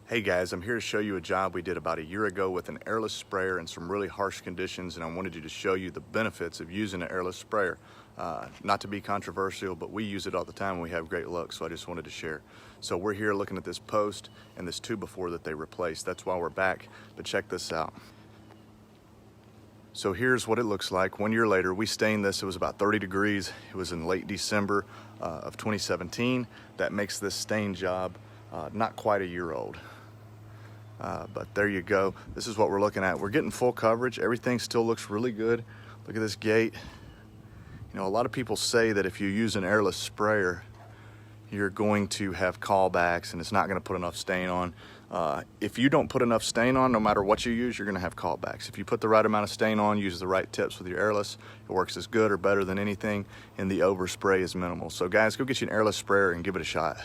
Hey guys, I'm here to show you a job we did about a year ago with an airless sprayer in some really harsh conditions, and I wanted you to show you the benefits of using an airless sprayer. Not to be controversial, but we use it all the time and we have great luck, so I just wanted to share. So we're here looking at this post and this 2x4 that they replaced. That's why we're back, but check this out. So here's what it looks like 1 year later. We stained this, it was about 30 degrees. It was in late December of 2017. That makes this stain job not quite a year old. But there you go. This is what we're looking at. We're getting full coverage. Everything still looks really good. Look at this gate. You know, a lot of people say that if you use an airless sprayer, you're going to have callbacks and it's not going to put enough stain on. If you don't put enough stain on, no matter what you use, you're going to have callbacks. If you put the right amount of stain on, use the right tips with your airless, it works as good or better than anything, and the overspray is minimal. So guys, go get you an airless sprayer and give it a shot.